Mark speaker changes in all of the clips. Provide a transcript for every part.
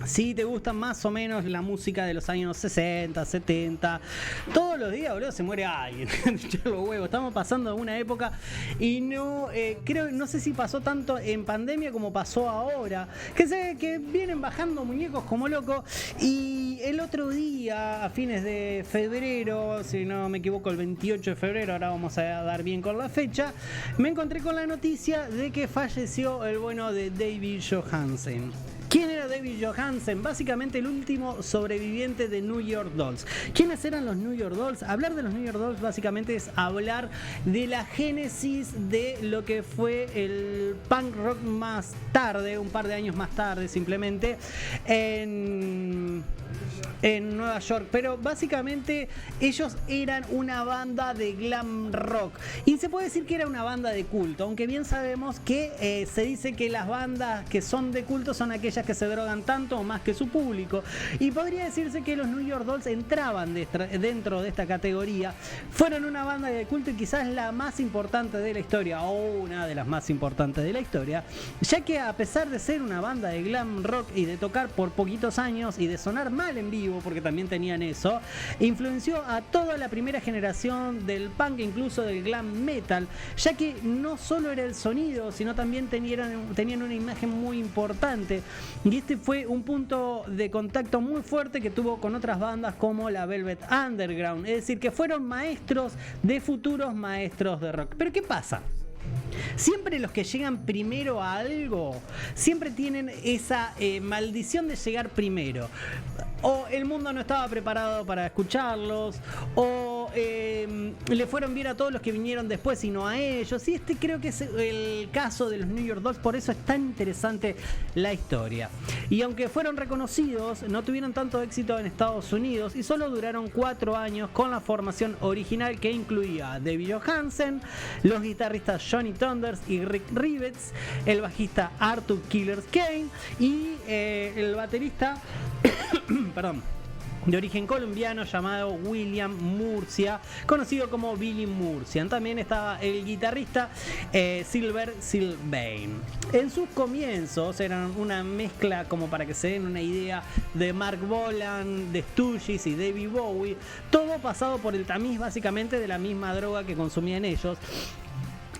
Speaker 1: Si te gusta más o menos la música de los años 60, 70, todos los días, boludo, se muere alguien. Los huevos. Estamos pasando una época y no sé si pasó tanto en pandemia como pasó ahora. Que vienen bajando muñecos como locos. Y el otro día, a fines de febrero, si no me equivoco, el 28 de febrero, ahora vamos a dar bien con la fecha, me encontré con la noticia de que falleció el bueno de David Johansen. ¿Quién era David Johansen? Básicamente el último sobreviviente de New York Dolls. ¿Quiénes eran los New York Dolls? Hablar de los New York Dolls básicamente es hablar de la génesis de lo que fue el punk rock más tarde, un par de años más tarde simplemente, en Nueva York. Pero básicamente ellos eran una banda de glam rock. Y se puede decir que era una banda de culto, aunque bien sabemos que se dice que las bandas que son de culto son aquellas que se drogan tanto o más que su público. Y podría decirse que los New York Dolls entraban dentro de esta categoría. Fueron una banda de culto y quizás la más importante de la historia, o una de las más importantes de la historia, ya que a pesar de ser una banda de glam rock y de tocar por poquitos años y de sonar mal en vivo, porque también tenían eso, influenció a toda la primera generación del punk, incluso del glam metal, ya que no solo era el sonido, sino también tenían una imagen muy importante. Y este fue un punto de contacto muy fuerte que tuvo con otras bandas como la Velvet Underground. Es decir, que fueron maestros de futuros maestros de rock. Pero ¿qué pasa? Siempre los que llegan primero a algo, siempre tienen esa maldición de llegar primero. O el mundo no estaba preparado para escucharlos, o le fueron bien a todos los que vinieron después y no a ellos. Y este creo que es el caso de los New York Dolls, por eso es tan interesante la historia. Y aunque fueron reconocidos, no tuvieron tanto éxito en Estados Unidos y solo duraron 4 años con la formación original, que incluía a David Johansen, los guitarristas Johnny Thunders y Rick Rivets, el bajista Arthur Killers Kane y el baterista de origen colombiano llamado William Murcia, conocido como Billy Murcia. También estaba el guitarrista Silver Sylvain. En sus comienzos eran una mezcla, como para que se den una idea, de Mark Bolan, de Stooges y David Bowie, todo pasado por el tamiz básicamente de la misma droga que consumían ellos.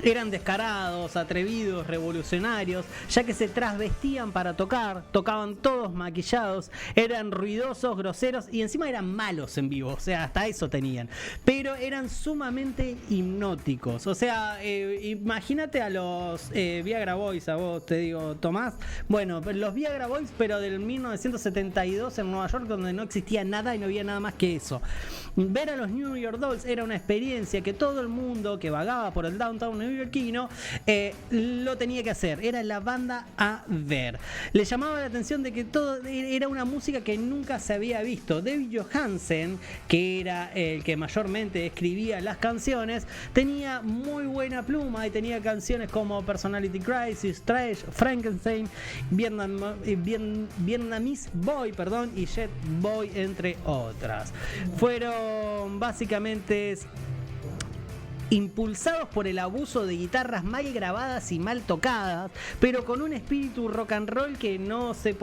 Speaker 1: Eran descarados, atrevidos, revolucionarios, ya que se trasvestían para tocar, tocaban todos maquillados, eran ruidosos, groseros y encima eran malos en vivo, o sea, hasta eso tenían. Pero eran sumamente hipnóticos, o sea, imagínate a los Viagra Boys, a vos te digo, Tomás. Bueno, los Viagra Boys, pero del 1972 en Nueva York, donde no existía nada y no había nada más que eso. Ver a los New York Dolls era una experiencia que todo el mundo que vagaba por el downtown neoyorquino lo tenía que hacer. Era la banda a ver. Le llamaba la atención de que todo era una música que nunca se había visto. David Johansen, que era el que mayormente escribía las canciones, tenía muy buena pluma y tenía canciones como Personality Crisis, Trash, Frankenstein, Vietnamese Boy, y Jet Boy, entre otras. Fueron básicamente impulsados por el abuso de guitarras mal grabadas y mal tocadas, pero con un espíritu rock and roll que no se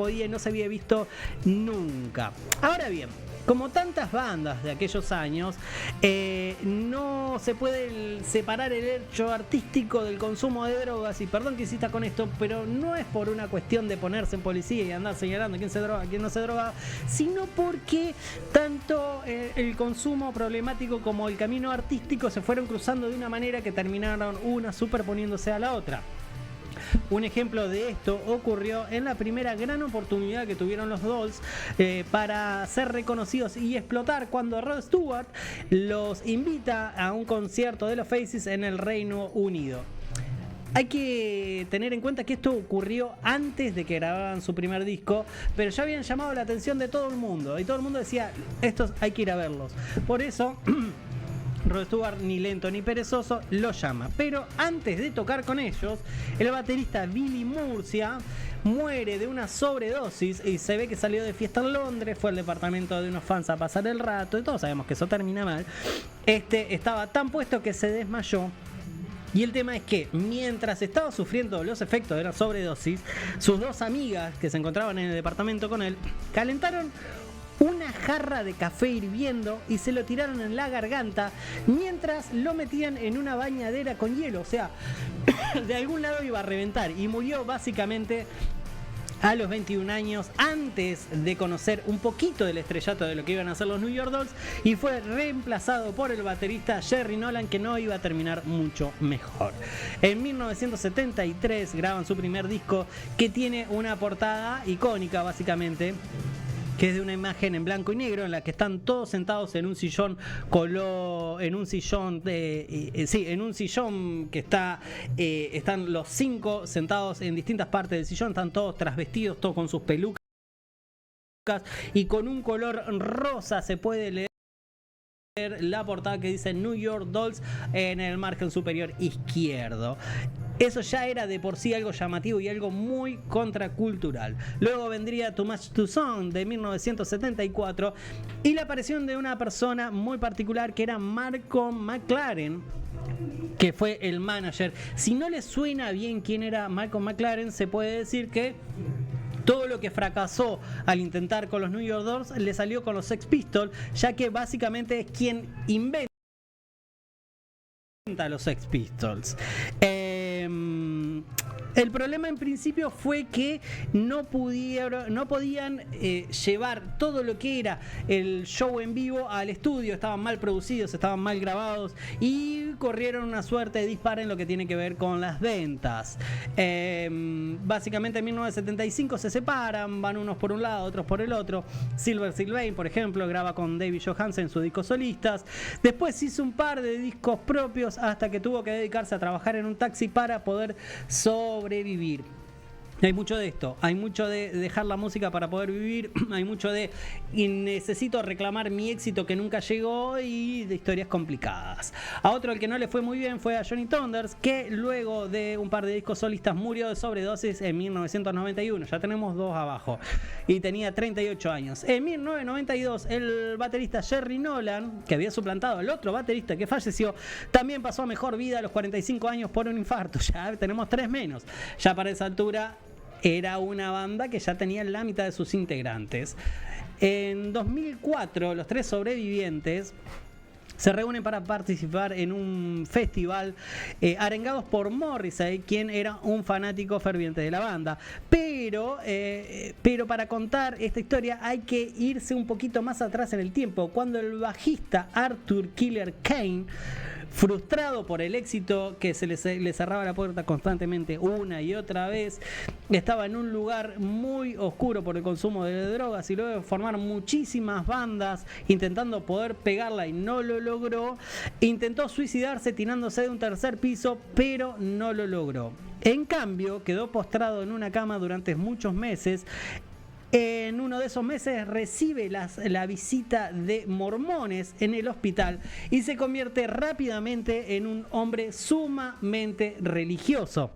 Speaker 1: había visto nunca. Ahora bien, como tantas bandas de aquellos años, no se puede separar el hecho artístico del consumo de drogas. Y perdón que insista con esto, pero no es por una cuestión de ponerse en policía y andar señalando quién se droga, quién no se droga, sino porque tanto el consumo problemático como el camino artístico se fueron cruzando de una manera que terminaron una superponiéndose a la otra. Un ejemplo de esto ocurrió en la primera gran oportunidad que tuvieron los Dolls para ser reconocidos y explotar, cuando Rod Stewart los invita a un concierto de los Faces en el Reino Unido. Hay que tener en cuenta que esto ocurrió antes de que grabaran su primer disco, pero ya habían llamado la atención de todo el mundo y todo el mundo decía, estos hay que ir a verlos. Por eso Rod Stewart, ni lento ni perezoso, lo llama. Pero antes de tocar con ellos, el baterista Billy Murcia muere de una sobredosis y se ve que salió de fiesta en Londres, fue al departamento de unos fans a pasar el rato y todos sabemos que eso termina mal. Estaba tan puesto que se desmayó Y el tema es que mientras estaba sufriendo los efectos de la sobredosis, sus dos amigas que se encontraban en el departamento con él calentaron una jarra de café hirviendo y se lo tiraron en la garganta mientras lo metían en una bañadera con hielo. O sea, de algún lado iba a reventar y murió básicamente a los 21 años, antes de conocer un poquito del estrellato de lo que iban a hacer los New York Dolls, y fue reemplazado por el baterista Jerry Nolan, que no iba a terminar mucho mejor. En 1973 graban su primer disco, que tiene una portada icónica básicamente, que es de una imagen en blanco y negro en la que están todos sentados en un sillón en un sillón que están los 5 sentados en distintas partes del sillón, están todos trasvestidos, todos con sus pelucas y con un color rosa. Se puede leer la portada que dice New York Dolls en el margen superior izquierdo. Eso ya era de por sí algo llamativo y algo muy contracultural. Luego vendría Too Much Too Soon de 1974 y la aparición de una persona muy particular que era Malcolm McLaren, que fue el manager. Si no les suena bien quién era Malcolm McLaren, se puede decir que todo lo que fracasó al intentar con los New York Dolls le salió con los Sex Pistols, ya que básicamente es quien inventa los Sex Pistols. El problema en principio fue que no podían llevar todo lo que era el show en vivo al estudio. Estaban mal producidos, estaban mal grabados y corrieron una suerte de disparo en lo que tiene que ver con las ventas. Básicamente en 1975 se separan, van unos por un lado, otros por el otro. Silver Sylvain, por ejemplo, graba con David Johansen sus discos solistas. Después hizo un par de discos propios hasta que tuvo que dedicarse a trabajar en un taxi para poder sobrevivir. Hay mucho de esto, hay mucho de dejar la música para poder vivir, hay mucho de necesito reclamar mi éxito que nunca llegó y de historias complicadas. A otro al que no le fue muy bien fue a Johnny Thunders, que luego de un par de discos solistas murió de sobredosis en 1991, ya tenemos 2 abajo, y tenía 38 años. En 1992 el baterista Jerry Nolan, que había suplantado al otro baterista que falleció, también pasó a mejor vida a los 45 años por un infarto. Ya tenemos 3 menos, ya para esa altura era una banda que ya tenía la mitad de sus integrantes. En 2004, los 3 sobrevivientes se reúnen para participar en un festival arengados por Morrissey, quien era un fanático ferviente de la banda. Pero para contar esta historia hay que irse un poquito más atrás en el tiempo, cuando el bajista Arthur Killer Kane, frustrado por el éxito que le cerraba la puerta constantemente una y otra vez, estaba en un lugar muy oscuro por el consumo de drogas y luego de formar muchísimas bandas intentando poder pegarla y no lo logró, intentó suicidarse tirándose de un 3er piso, pero no lo logró. En cambio, quedó postrado en una cama durante muchos meses. En uno de esos meses recibe la visita de mormones en el hospital y se convierte rápidamente en un hombre sumamente religioso.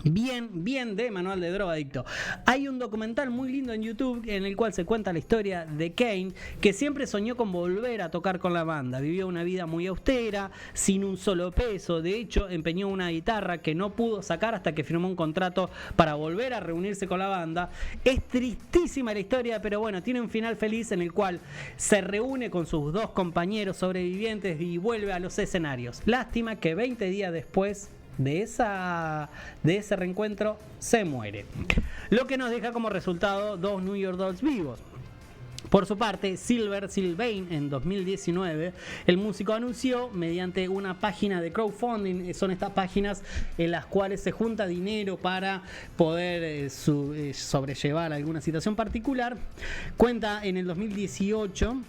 Speaker 1: Bien de manual de drogadicto. Hay un documental muy lindo en YouTube en el cual se cuenta la historia de Kane, que siempre soñó con volver a tocar con la banda. Vivió una vida muy austera, sin un solo peso. De hecho, empeñó una guitarra que no pudo sacar hasta que firmó un contrato para volver a reunirse con la banda. Es tristísima la historia, pero bueno, tiene un final feliz en el cual se reúne con sus 2 compañeros sobrevivientes y vuelve a los escenarios. Lástima que 20 días después de ese reencuentro se muere, lo que nos deja como resultado 2 New York Dolls vivos. Por su parte, Silver Sylvain, en 2019, el músico anunció mediante una página de crowdfunding, son estas páginas en las cuales se junta dinero para poder sobrellevar alguna situación particular, cuenta en el 2018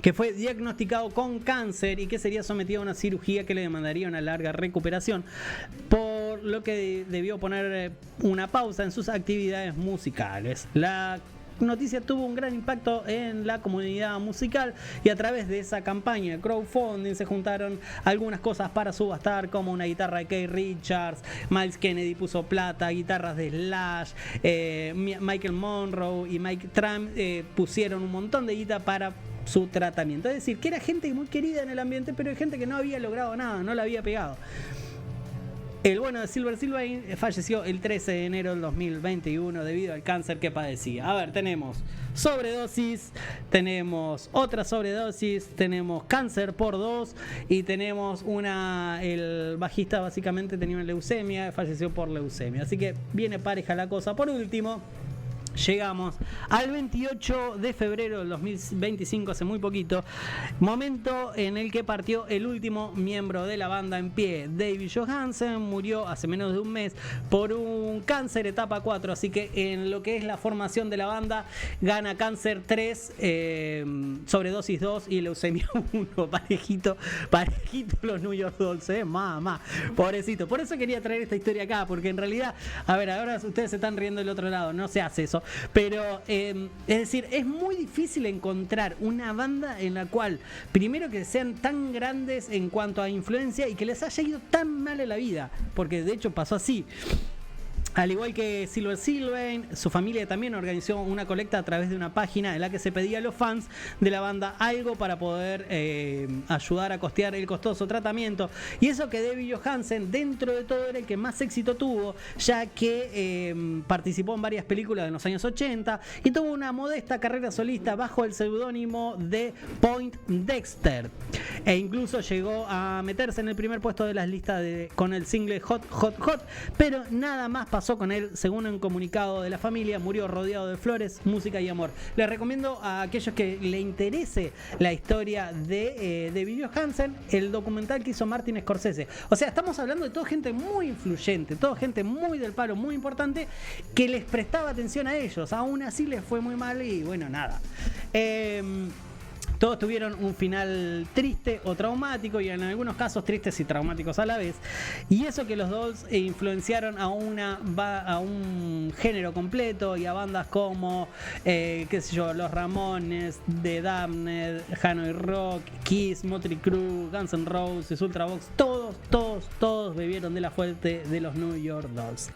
Speaker 1: que fue diagnosticado con cáncer y que sería sometido a una cirugía que le demandaría una larga recuperación, por lo que debió poner una pausa en sus actividades musicales. La noticia tuvo un gran impacto en la comunidad musical y a través de esa campaña de crowdfunding se juntaron algunas cosas para subastar, como una guitarra de Keith Richards, Miles Kennedy puso plata, guitarras de Slash, Michael Monroe y Mike Tramp pusieron un montón de guita para su tratamiento. Es decir, que era gente muy querida en el ambiente, pero hay gente que no había logrado nada, no la había pegado. El bueno de Silver Sylvain falleció el 13 de enero del 2021 debido al cáncer que padecía. A ver, tenemos sobredosis, tenemos otra sobredosis, tenemos cáncer por 2 y tenemos el bajista básicamente tenía una leucemia, falleció por leucemia. Así que viene pareja la cosa. Por último, llegamos al 28 de febrero del 2025, hace muy poquito, momento en el que partió el último miembro de la banda en pie. David Johansen murió hace menos de un mes por un cáncer etapa 4, así que en lo que es la formación de la banda gana cáncer 3, sobredosis 2 y leucemia 1, parejito los New York Dolls, mamá, pobrecito. Por eso quería traer esta historia acá, porque en realidad, a ver, ahora ustedes se están riendo del otro lado, no se hace eso. Pero, es decir, es muy difícil encontrar una banda en la cual, primero que sean tan grandes en cuanto a influencia y que les haya ido tan mal en la vida, porque de hecho pasó así. Al igual que Silver Sylvain, su familia también organizó una colecta a través de una página en la que se pedía a los fans de la banda algo para poder ayudar a costear el costoso tratamiento. Y eso que David Johansen, dentro de todo, era el que más éxito tuvo, ya que participó en varias películas de los años 80 y tuvo una modesta carrera solista bajo el seudónimo de Point Dexter. E incluso llegó a meterse en el primer puesto de las listas con el single Hot Hot Hot, pero nada más pasó con él. Según un comunicado de la familia, murió rodeado de flores, música y amor. Les recomiendo a aquellos que le interese la historia de David Johansen el documental que hizo Martin Scorsese. O sea, estamos hablando de toda gente muy influyente, toda gente muy del palo, muy importante, que les prestaba atención a ellos. Aún así les fue muy mal y bueno, nada. Todos tuvieron un final triste o traumático, y en algunos casos tristes y traumáticos a la vez. Y eso que los Dolls influenciaron a un género completo y a bandas como, qué sé yo, Los Ramones, The Damned, Hanoi Rock, Kiss, Motley Crue, Guns N' Roses, Ultravox. Todos bebieron de la fuente de los New York Dolls.